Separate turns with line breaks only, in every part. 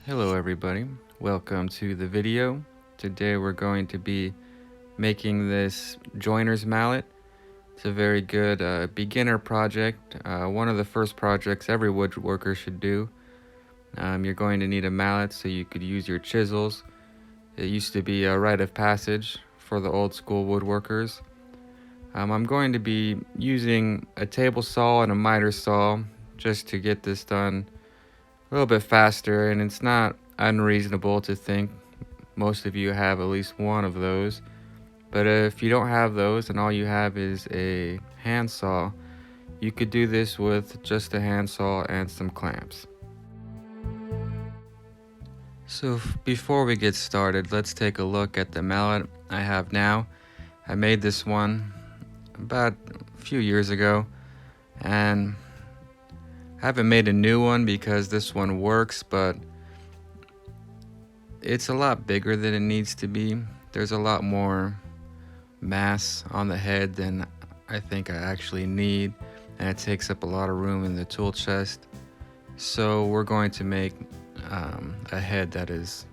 Hello everybody, welcome to the video. Today we're going to be making this joiner's mallet. It's a very good beginner project, one of the first projects every woodworker should do. You're going to need a mallet so you could use your chisels. It used to be a rite of passage for the old school woodworkers. I'm going to be using a table saw and a miter saw just to get this done a little bit faster, and it's not unreasonable to think most of you have at least one of those. But if you don't have those and all you have is a handsaw, you could do this with just a handsaw and some clamps. So before we get started, let's take a look at the mallet I have now. I made this one about a few years ago, and I haven't made a new one because this one works, but it's a lot bigger than it needs to be. There's a lot more mass on the head than I think I actually need, and it takes up a lot of room in the tool chest. So we're going to make a head that is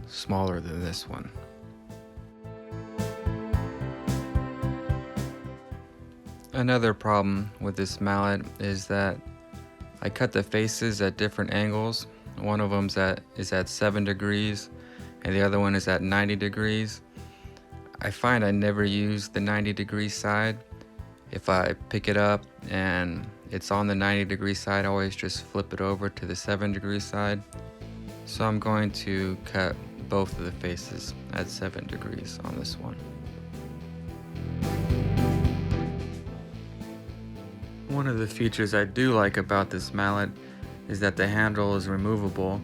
smaller than this one. Another problem with this mallet is that I cut the faces at different angles. One of them is at 7 degrees and the other one is at 90 degrees. I find I never use the 90-degree side. If I pick it up and it's on the 90-degree side, I always just flip it over to the 7-degree side. So I'm going to cut both of the faces at 7 degrees on this one. One of the features I do like about this mallet is that the handle is removable.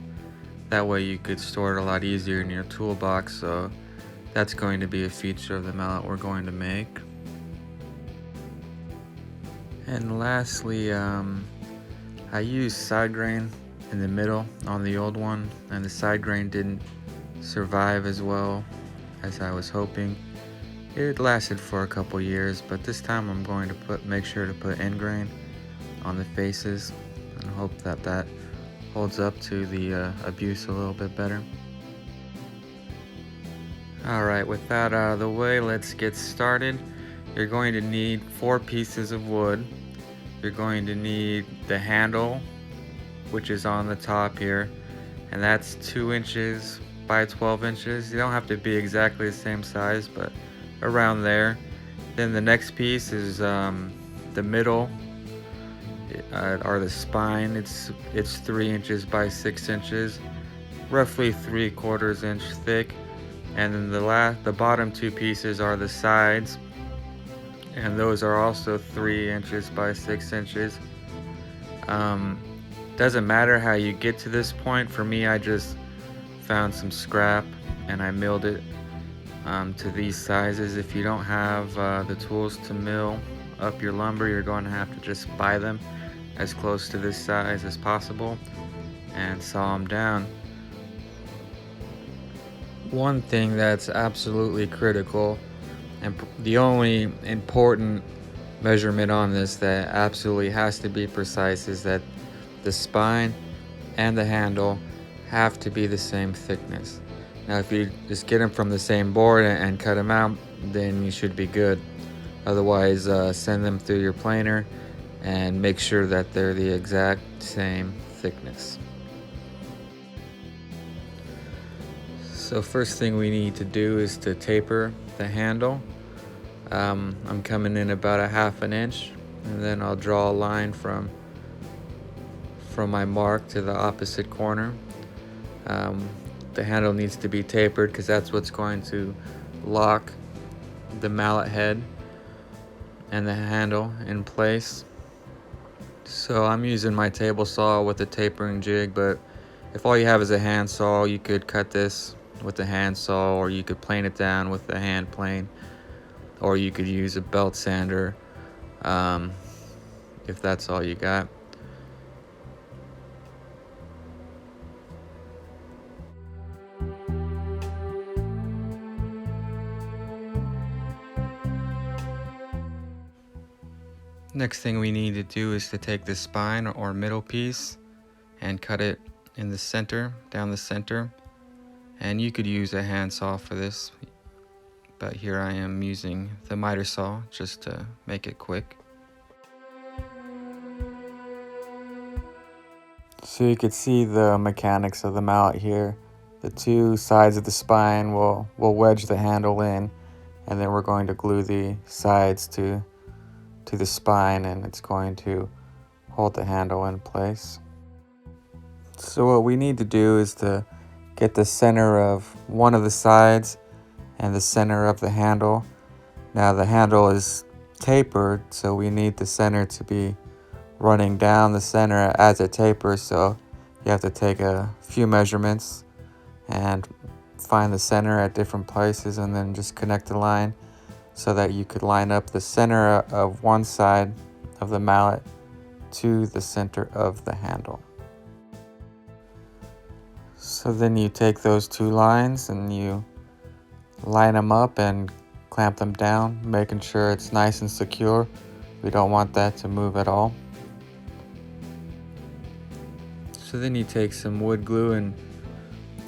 That way you could store it a lot easier in your toolbox, so that's going to be a feature of the mallet we're going to make. And lastly, I used side grain in the middle on the old one, and the side grain didn't survive as well as I was hoping. It lasted for a couple years, but this time I'm going to make sure to put end grain on the faces and hope that that holds up to the abuse a little bit better. Alright, with that out of the way, let's get started. You're going to need 4 pieces of wood. You're going to need the handle, which is on the top here, and that's 2 inches by 12 inches. You don't have to be exactly the same size, but around there. Then the next piece is the middle, or the spine. It's 3 inches by 6 inches, roughly 3/4 inch thick. And then the bottom 2 pieces are the sides, and those are also 3 inches by 6 inches. Doesn't matter how you get to this point. For me, I just found some scrap and I milled it to these sizes. If you don't have the tools to mill up your lumber, you're going to have to just buy them as close to this size as possible and saw them down. One thing that's absolutely critical, and the only important measurement on this that absolutely has to be precise, is that the spine and the handle have to be the same thickness. Now if you just get them from the same board and cut them out, then you should be good. Otherwise, send them through your planer and make sure that they're the exact same thickness. So first thing we need to do is to taper the handle. I'm coming in about 1/2 inch, and then I'll draw a line from my mark to the opposite corner. The handle needs to be tapered because that's what's going to lock the mallet head and the handle in place. So I'm using my table saw with a tapering jig, but if all you have is a hand saw, you could cut this with a hand saw, or you could plane it down with a hand plane, or you could use a belt sander if that's all you got. Next thing we need to do is to take the spine or middle piece and cut it in the center, down the center. And you could use a handsaw for this, but here I am using the miter saw just to make it quick. So you could see the mechanics of the mallet here. The two sides of the spine will wedge the handle in, and then we're going to glue the sides to the spine, and it's going to hold the handle in place. So what we need to do is to get the center of one of the sides and the center of the handle. Now the handle is tapered, so we need the center to be running down the center as it tapers, so you have to take a few measurements and find the center at different places and then just connect the line so that you could line up the center of one side of the mallet to the center of the handle. So then you take those two lines and you line them up and clamp them down, making sure it's nice and secure. We don't want that to move at all. So then you take some wood glue and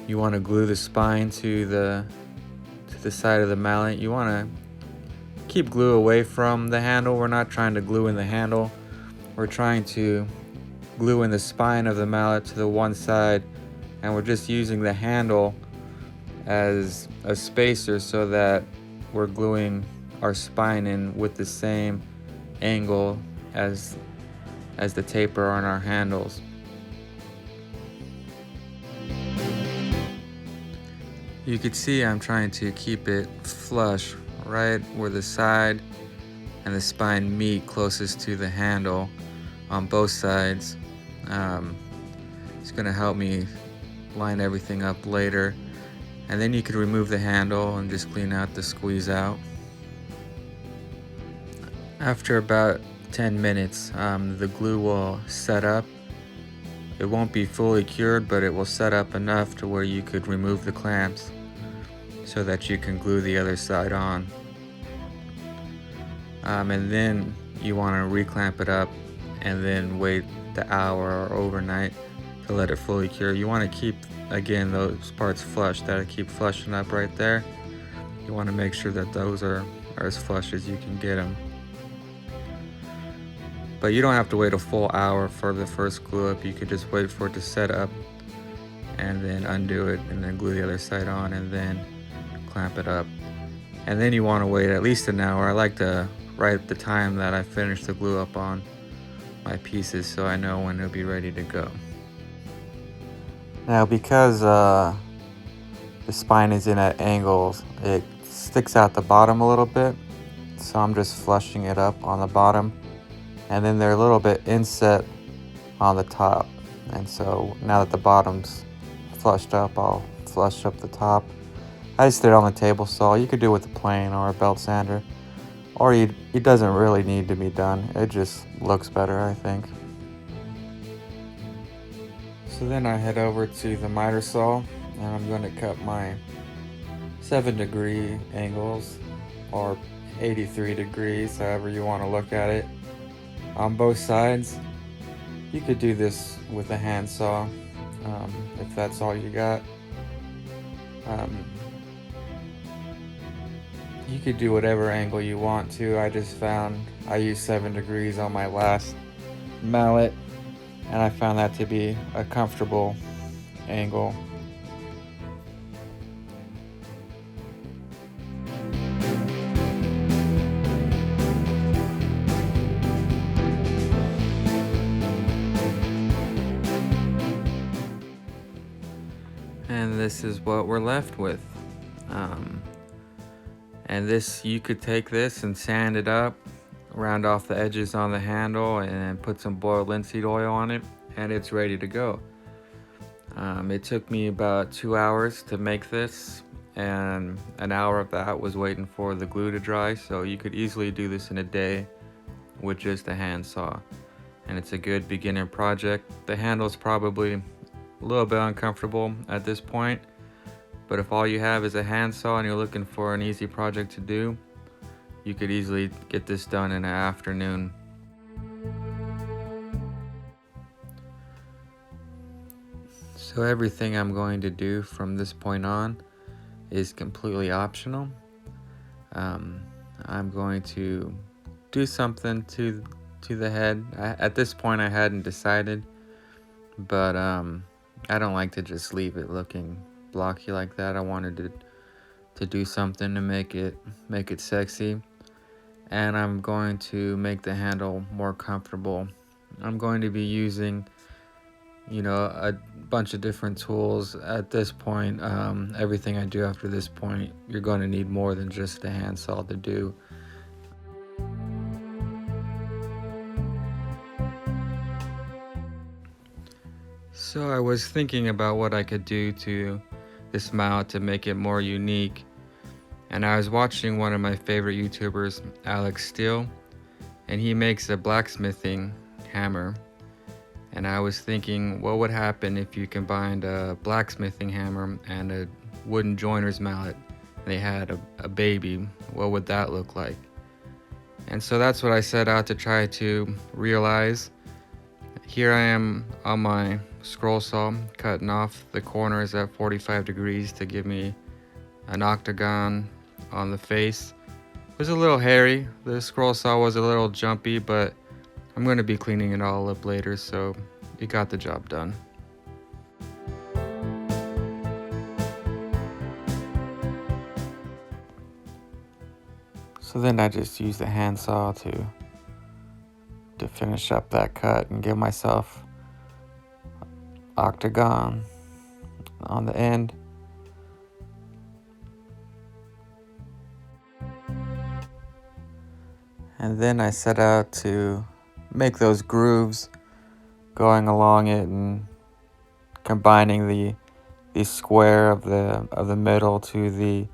you want to glue the spine to the side of the mallet. You want to keep glue away from the handle. We're not trying to glue in the handle. We're trying to glue in the spine of the mallet to the one side, and we're just using the handle as a spacer so that we're gluing our spine in with the same angle as the taper on our handles. You can see I'm trying to keep it flush right where the side and the spine meet closest to the handle on both sides. It's going to help me line everything up later. And then you can remove the handle and just clean out the squeeze out. After about 10 minutes, the glue will set up. It won't be fully cured, but it will set up enough to where you could remove the clamps so that you can glue the other side on. And then you want to reclamp it up and then wait the hour or overnight to let it fully cure. You want to keep, again, those parts flush, that keep flushing up right there. You want to make sure that those are as flush as you can get them. But you don't have to wait a full hour for the first glue up. You could just wait for it to set up and then undo it and then glue the other side on and then clamp it up. And then you want to wait at least an hour. I like to write the time that I finish the glue up on my pieces so I know when it'll be ready to go. Now because the spine is in at angles, it sticks out the bottom a little bit, so I'm just flushing it up on the bottom, and then they're a little bit inset on the top, and so now that the bottom's flushed up, I'll flush up the top. I just did it on the table saw. You could do it with a plane or a belt sander, or it doesn't really need to be done. It just looks better, I think. So then I head over to the miter saw and I'm going to cut my 7-degree angles or 83 degrees, however you want to look at it, on both sides. You could do this with a handsaw if that's all you got. You could do whatever angle you want to. I just found I used 7 degrees on my last mallet, and I found that to be a comfortable angle. And this is what we're left with. And this, you could take this and sand it up, round off the edges on the handle, and put some boiled linseed oil on it, and it's ready to go. It took me about 2 hours to make this, and an hour of that was waiting for the glue to dry, so you could easily do this in a day with just a handsaw. And it's a good beginner project. The handle's probably a little bit uncomfortable at this point, but if all you have is a handsaw and you're looking for an easy project to do, you could easily get this done in an afternoon. So everything I'm going to do from this point on is completely optional. I'm going to do something to the head. At this point I hadn't decided, but I don't like to just leave it looking blocky like that. I wanted to do something to make it sexy, and I'm going to make the handle more comfortable. I'm going to be using, a bunch of different tools. At this point, everything I do after this point, you're going to need more than just a handsaw to do. So I was thinking about what I could do to this mallet to make it more unique, and I was watching one of my favorite YouTubers, Alec Steele, and he makes a blacksmithing hammer. And I was thinking, what would happen if you combined a blacksmithing hammer and a wooden joiner's mallet? They had a baby. What would that look like? And so that's what I set out to try to realize. Here I am on my scroll saw, cutting off the corners at 45 degrees to give me an octagon on the face. It was a little hairy. The scroll saw was a little jumpy, but I'm going to be cleaning it all up later, so it got the job done. So then I just used the handsaw to finish up that cut and give myself octagon on the end. And then I set out to make those grooves going along it and combining the square of the middle to the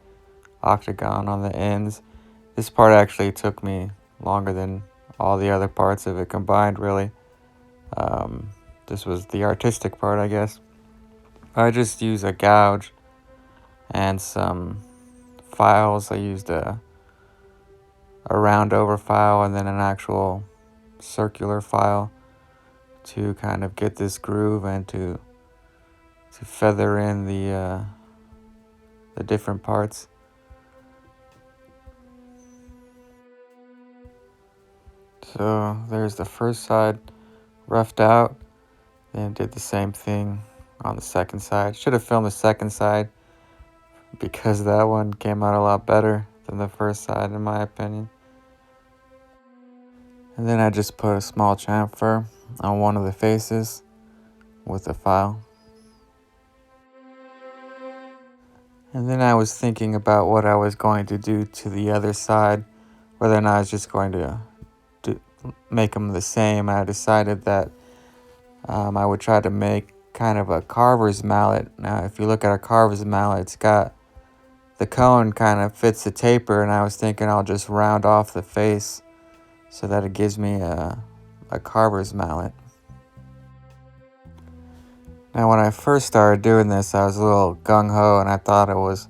octagon on the ends. This part actually took me longer than all the other parts of it combined, really. This was the artistic part, I guess. I just used a gouge and some files. I used a round over file and then an actual circular file to kind of get this groove and to feather in the different parts. So there's the first side roughed out, then did the same thing on the second side. Should have filmed the second side because that one came out a lot better than the first side in my opinion. And then I just put a small chamfer on one of the faces with a file. And then I was thinking about what I was going to do to the other side, whether or not I was just going to make them the same. I decided that I would try to make kind of a carver's mallet. Now, if you look at a carver's mallet, it's got the cone kind of fits the taper, and I was thinking I'll just round off the face so that it gives me a carver's mallet. Now, when I first started doing this, I was a little gung-ho and I thought I was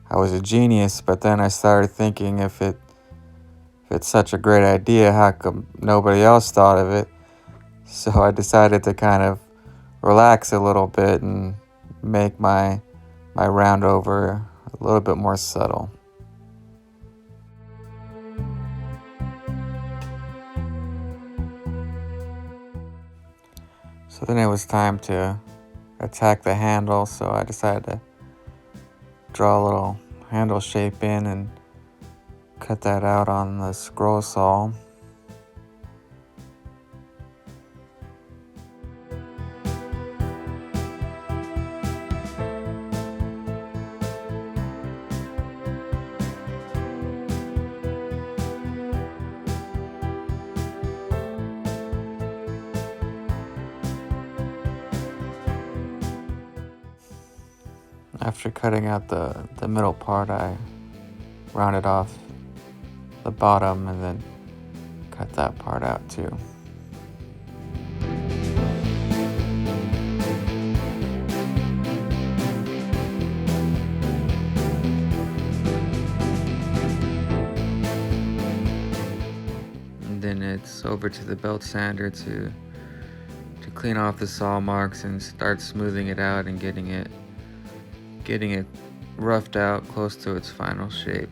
a genius, but then I started thinking if it's such a great idea, how come nobody else thought of it? So I decided to kind of relax a little bit and make my round over a little bit more subtle. So then it was time to attack the handle, so I decided to draw a little handle shape in and cut that out on the scroll saw. After cutting out the middle part, I rounded off the bottom and then cut that part out too. And then it's over to the belt sander to clean off the saw marks and start smoothing it out and getting it roughed out close to its final shape.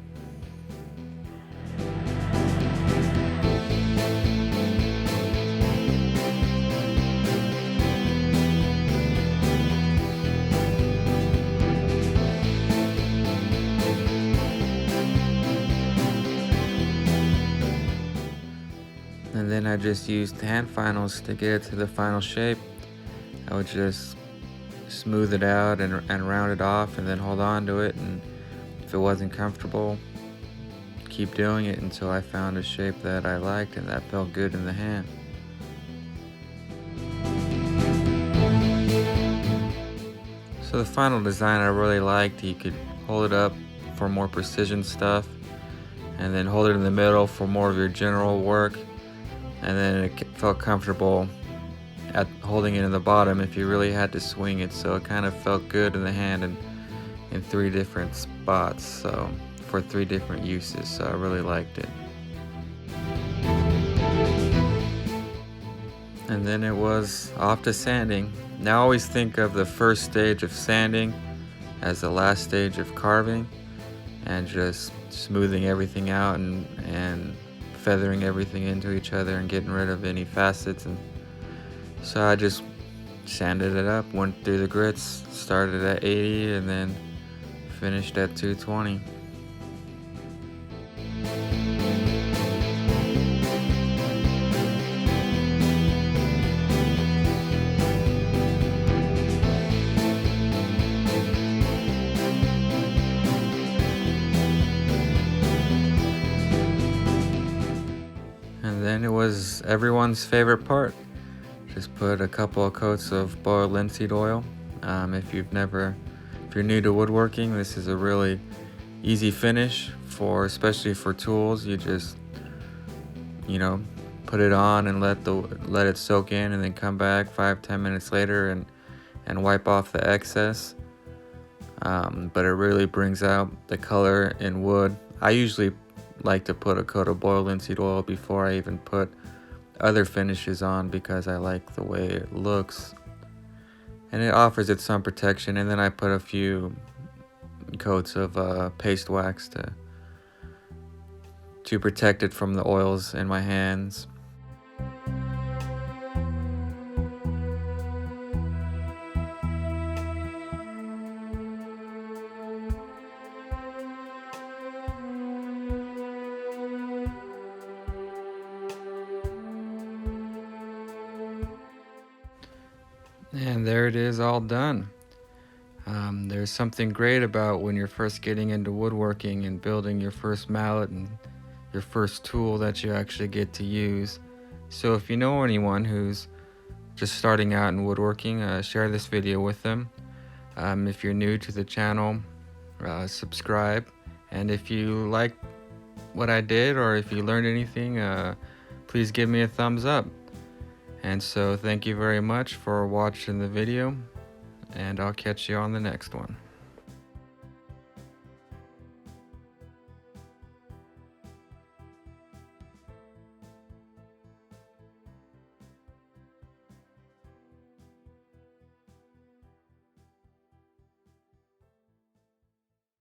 And then I just used hand finals to get it to the final shape. I would just smooth it out and round it off, and then hold on to it, and if it wasn't comfortable, keep doing it until I found a shape that I liked and that felt good in the hand. So the final design I really liked. You could hold it up for more precision stuff, and then hold it in the middle for more of your general work, and then it felt comfortable at holding it in the bottom if you really had to swing it, so it kind of felt good in the hand and in 3 different spots, so for 3 different uses, so I really liked it. And then it was off to sanding. Now I always think of the first stage of sanding as the last stage of carving, and just smoothing everything out and feathering everything into each other and getting rid of any facets. And so I just sanded it up, went through the grits, started at 80 and then finished at 220. And then it was everyone's favorite part. Just put a couple of coats of boiled linseed oil. If you're new to woodworking, this is a really easy finish especially for tools. You just, put it on and let it soak in, and then come back 5-10 minutes later and wipe off the excess. But it really brings out the color in wood. I usually like to put a coat of boiled linseed oil before I even put other finishes on, because I like the way it looks and it offers it some protection. And then I put a few coats of paste wax to protect it from the oils in my hands. And there it is, all done. There's something great about when you're first getting into woodworking and building your first mallet and your first tool that you actually get to use. So if you know anyone who's just starting out in woodworking, share this video with them. If you're new to the channel, subscribe. And if you like what I did, or if you learned anything, please give me a thumbs up. And so thank you very much for watching the video, and I'll catch you on the next one.